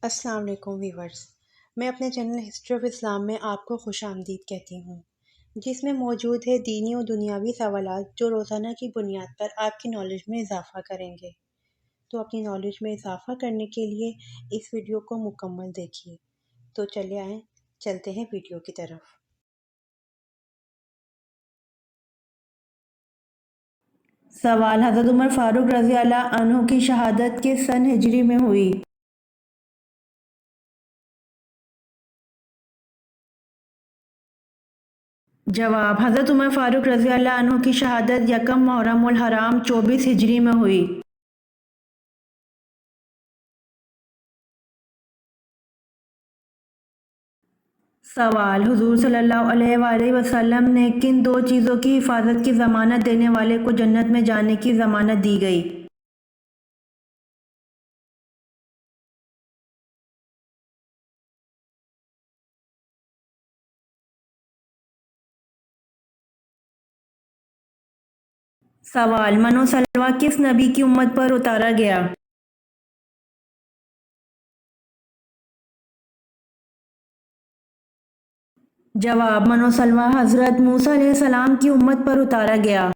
السلام علیکم ویورز، میں اپنے چینل ہسٹری آف اسلام میں آپ کو خوش آمدید کہتی ہوں، جس میں موجود ہے دینی و دنیاوی سوالات جو روزانہ کی بنیاد پر آپ کی نالج میں اضافہ کریں گے۔ تو اپنی نالج میں اضافہ کرنے کے لیے اس ویڈیو کو مکمل دیکھیے۔ تو چلے آئیں، چلتے ہیں ویڈیو کی طرف۔ سوال: حضرت عمر فاروق رضی اللہ عنہ کی شہادت کس سن ہجری میں ہوئی؟ جواب: حضرت عمر فاروق رضی اللہ عنہ کی شہادت یکم محرم الحرام 24 ہجری میں ہوئی۔ سوال: حضور صلی اللہ علیہ وآلہ وسلم نے کن دو چیزوں کی حفاظت کی ضمانت دینے والے کو جنت میں جانے کی ضمانت دی گئی؟ سوال: من و سلویٰ کس نبی کی امت پر اتارا گیا؟ جواب: من و سلویٰ حضرت موسیٰ علیہ السلام کی امت پر اتارا گیا۔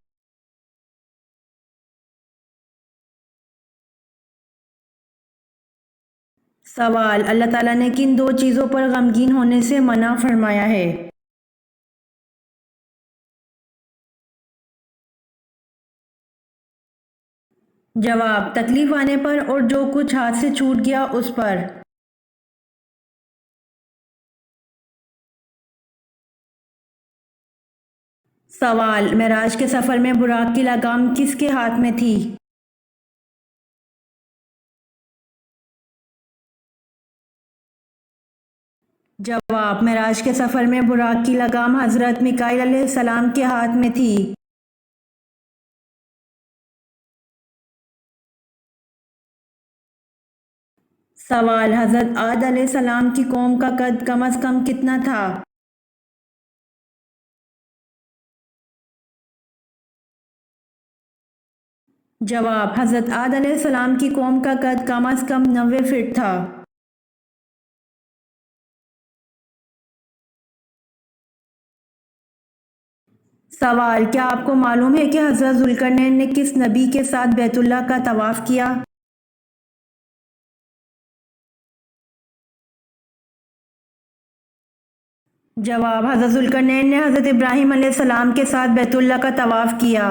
سوال: اللہ تعالیٰ نے کن دو چیزوں پر غمگین ہونے سے منع فرمایا ہے؟ جواب: تکلیف آنے پر اور جو کچھ ہاتھ سے چھوٹ گیا اس پر۔ سوال: معراج کے سفر میں براق کی لگام کس کے ہاتھ میں تھی؟ جواب: معراج کے سفر میں براق کی لگام حضرت میکائیل علیہ السلام کے ہاتھ میں تھی۔ سوال: حضرت عاد علیہ السلام کی قوم کا قد کم از کم کتنا تھا؟ جواب: حضرت عاد علیہ السلام کی قوم کا قد کم از کم 90 فٹ تھا۔ سوال: کیا آپ کو معلوم ہے کہ حضرت ذوالقرنین نے کس نبی کے ساتھ بیت اللہ کا طواف کیا؟ جواب: حضرت ذوالقرنین نے حضرت ابراہیم علیہ السلام کے ساتھ بیت اللہ کا طواف کیا۔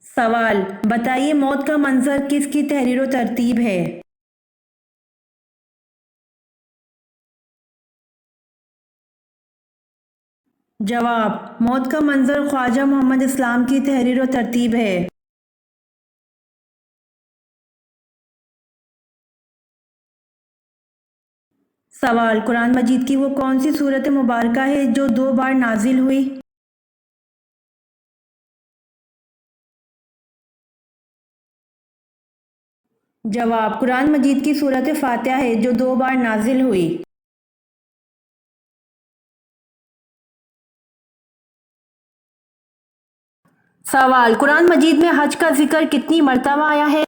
سوال: بتائیے موت کا منظر کس کی تحریر و ترتیب ہے؟ جواب: موت کا منظر خواجہ محمد اسلام کی تحریر و ترتیب ہے۔ سوال: قرآن مجید کی وہ کون سی سورت مبارکہ ہے جو 2 بار نازل ہوئی؟ جواب: قرآن مجید کی سورت فاتحہ ہے جو 2 بار نازل ہوئی۔ سوال: قرآن مجید میں حج کا ذکر کتنی مرتبہ آیا ہے؟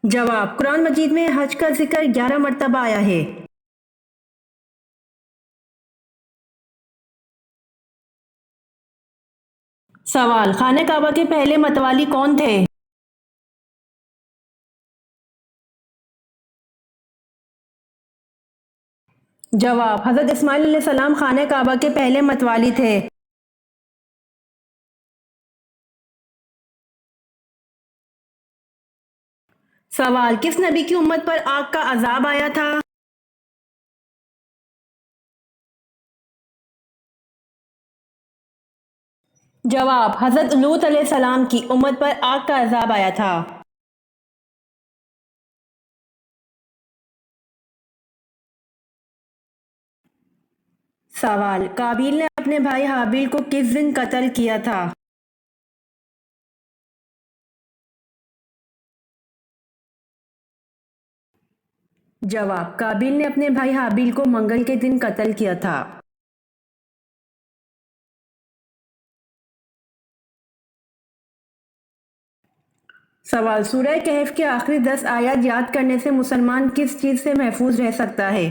جواب: قرآن مجید میں حج کا ذکر 11 مرتبہ آیا ہے۔ سوال: خانہ کعبہ کے پہلے متوالی کون تھے؟ جواب: حضرت اسماعیل علیہ السلام خانہ کعبہ کے پہلے متوالی تھے۔ سوال: کس نبی کی امت پر آگ کا عذاب آیا تھا؟ جواب: حضرت لوط علیہ السلام کی امت پر آگ کا عذاب آیا تھا۔ سوال: قابیل نے اپنے بھائی حابیل کو کس دن قتل کیا تھا؟ جواب: قابیل نے اپنے بھائی حابیل کو منگل کے دن قتل کیا تھا۔ سوال: سورہ کہف کے آخری 10 آیات یاد کرنے سے مسلمان کس چیز سے محفوظ رہ سکتا ہے؟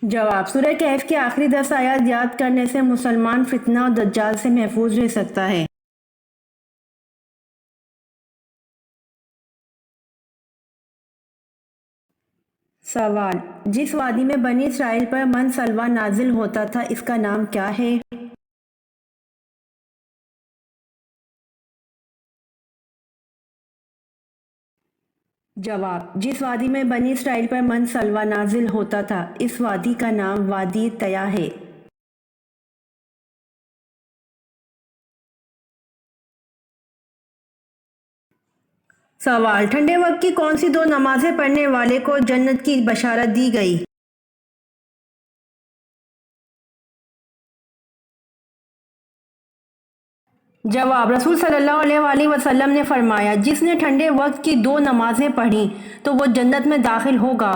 جواب: سورہ کہف کے آخری 10 آیات یاد کرنے سے مسلمان فتنہ اور دجال سے محفوظ رہ سکتا ہے۔ سوال: جس وادی میں بنی اسرائیل پر من سلویٰ نازل ہوتا تھا اس کا نام کیا ہے؟ جواب: جس وادی میں بنی اسرائیل پر من سلویٰ نازل ہوتا تھا اس وادی کا نام وادی طیٰ ہے۔ سوال: ٹھنڈے وقت کی کون سی 2 نمازیں پڑھنے والے کو جنت کی بشارت دی گئی؟ جواب: رسول صلی اللہ علیہ وآلہ وسلم نے فرمایا، جس نے ٹھنڈے وقت کی 2 نمازیں پڑھیں تو وہ جنت میں داخل ہوگا۔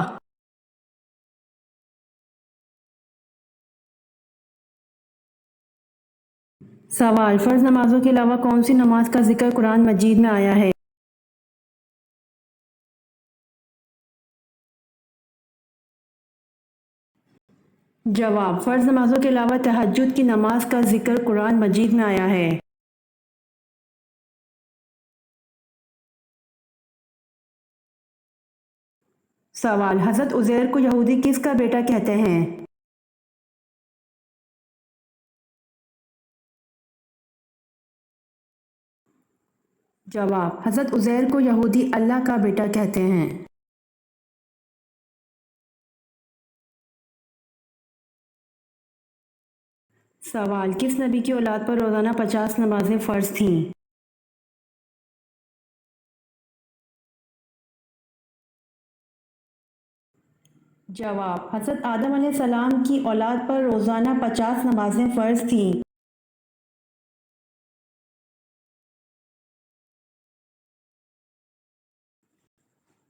سوال: فرض نمازوں کے علاوہ کون سی نماز کا ذکر قرآن مجید میں آیا ہے؟ جواب: فرض نمازوں کے علاوہ تہجد کی نماز کا ذکر قرآن مجید میں آیا ہے۔ سوال: حضرت عزیر کو یہودی کس کا بیٹا کہتے ہیں؟ جواب: حضرت عزیر کو یہودی اللہ کا بیٹا کہتے ہیں۔ سوال: کس نبی کی اولاد پر روزانہ 50 نمازیں فرض تھیں؟ جواب: حضرت آدم علیہ السلام کی اولاد پر روزانہ 50 نمازیں فرض تھیں۔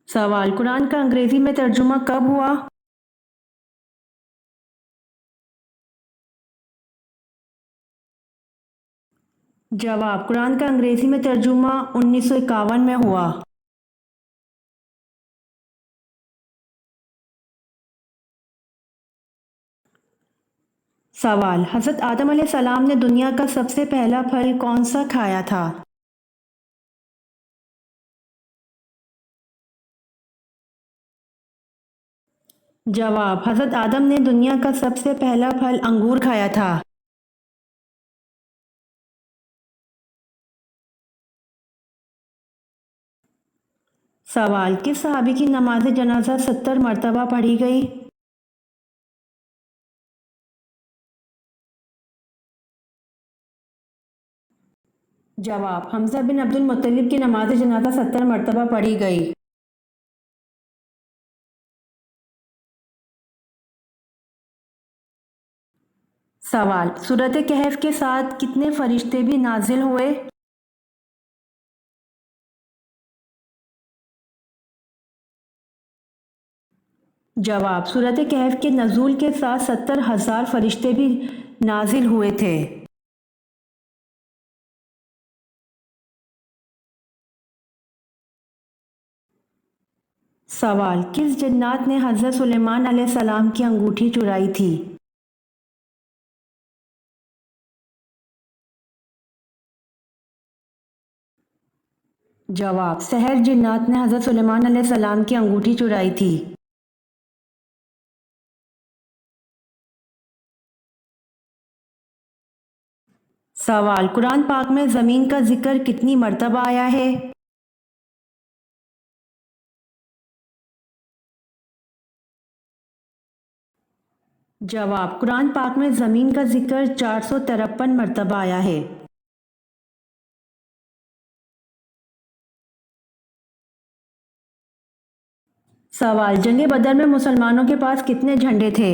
سوال: قرآن کا انگریزی میں ترجمہ کب ہوا؟ جواب: قرآن کا انگریزی میں ترجمہ 1951 میں ہوا۔ سوال: حضرت آدم علیہ السلام نے دنیا کا سب سے پہلا پھل کون سا کھایا تھا؟ جواب: حضرت آدم نے دنیا کا سب سے پہلا پھل انگور کھایا تھا۔ سوال: کس صحابی کی نماز جنازہ 70 مرتبہ پڑھی گئی؟ جواب: حمزہ بن عبد المطلب کی نماز جنازہ 70 مرتبہ پڑھی گئی۔ سوال: سورۃ کہف کے ساتھ کتنے فرشتے بھی نازل ہوئے؟ جواب: سورۃ کہف کے نزول کے ساتھ 70,000 فرشتے بھی نازل ہوئے تھے۔ سوال: کس جنات نے حضرت سلیمان علیہ السلام کی انگوٹھی چرائی تھی؟ جواب: سحر جنات نے حضرت سلیمان علیہ السلام کی انگوٹھی چرائی تھی۔ سوال: قرآن پاک میں زمین کا ذکر کتنی مرتبہ آیا ہے؟ جواب: قرآن پاک میں زمین کا ذکر 453 مرتبہ آیا ہے۔ سوال: جنگ بدر میں مسلمانوں کے پاس کتنے جھنڈے تھے؟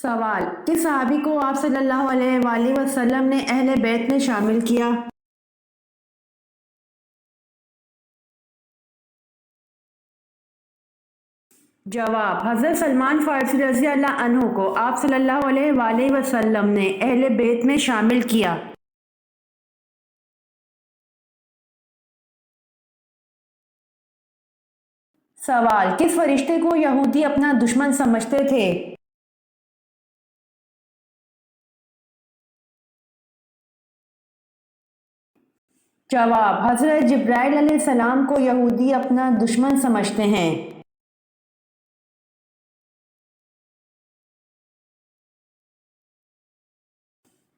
سوال: کس صحابی کو آپ صلی اللہ علیہ وآلہ وسلم نے اہل بیت میں شامل کیا؟ جواب: حضرت سلمان فارسی رضی اللہ عنہ کو آپ صلی اللہ علیہ وآلہ وسلم نے اہل بیت میں شامل کیا۔ سوال: کس فرشتے کو یہودی اپنا دشمن سمجھتے تھے؟ جواب: حضرت جبرائیل علیہ السلام کو یہودی اپنا دشمن سمجھتے ہیں۔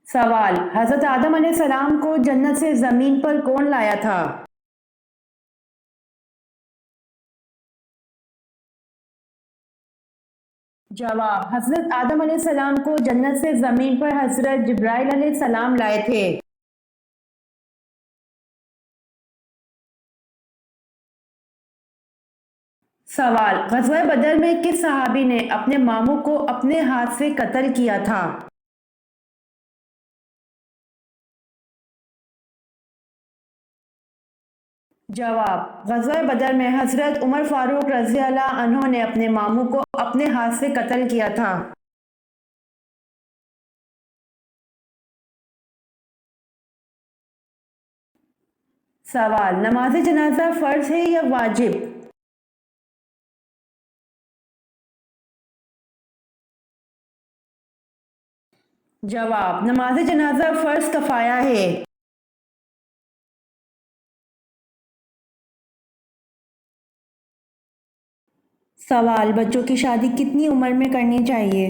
سوال: حضرت آدم علیہ السلام کو جنت سے زمین پر کون لایا تھا؟ جواب: حضرت آدم علیہ السلام کو جنت سے زمین پر حضرت جبرائیل علیہ السلام لائے تھے۔ سوال: غزوہ بدر میں کس صحابی نے اپنے ماموں کو اپنے ہاتھ سے قتل کیا تھا؟ جواب: غزوہ بدر میں حضرت عمر فاروق رضی اللہ عنہ نے اپنے ماموں کو اپنے ہاتھ سے قتل کیا تھا۔ سوال: نماز جنازہ فرض ہے یا واجب؟ جواب: نماز جنازہ فرض کفایہ ہے۔ سوال: بچوں کی شادی کتنی عمر میں کرنی چاہیے؟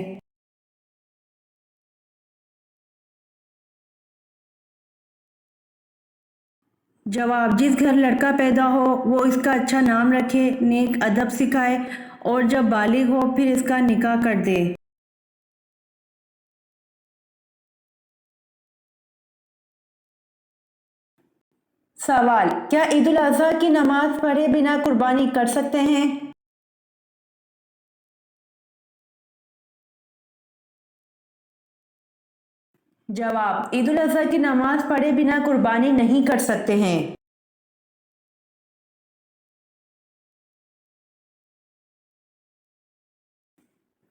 جواب: جس گھر لڑکا پیدا ہو وہ اس کا اچھا نام رکھے، نیک ادب سکھائے اور جب بالغ ہو پھر اس کا نکاح کر دے۔ سوال: کیا عید الاضحیٰ کی نماز پڑھے بنا قربانی کر سکتے ہیں؟ جواب: عید الاضحیٰ کی نماز پڑھے بنا قربانی نہیں کر سکتے ہیں۔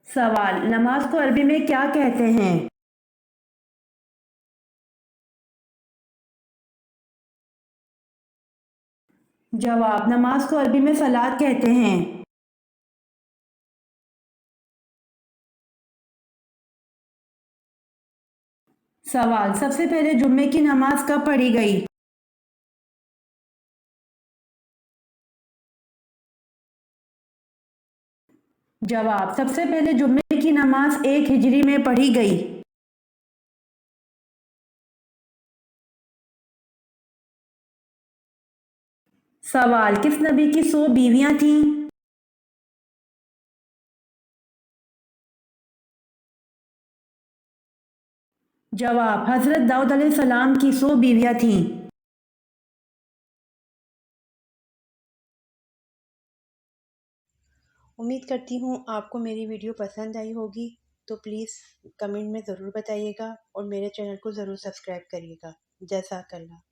سوال: نماز کو عربی میں کیا کہتے ہیں؟ جواب: نماز کو عربی میں صلاۃ کہتے ہیں۔ سوال: سب سے پہلے جمعے کی نماز کب پڑھی گئی؟ جواب: سب سے پہلے جمعے کی نماز 1 ہجری میں پڑھی گئی۔ سوال: کس نبی کی 100 بیویاں تھیں؟ جواب: حضرت داؤد علیہ السلام کی 100 بیویاں تھیں۔ امید کرتی ہوں آپ کو میری ویڈیو پسند آئی ہوگی، تو پلیز کمنٹ میں ضرور بتائیے گا اور میرے چینل کو ضرور سبسکرائب کریے گا۔ جزاک اللہ۔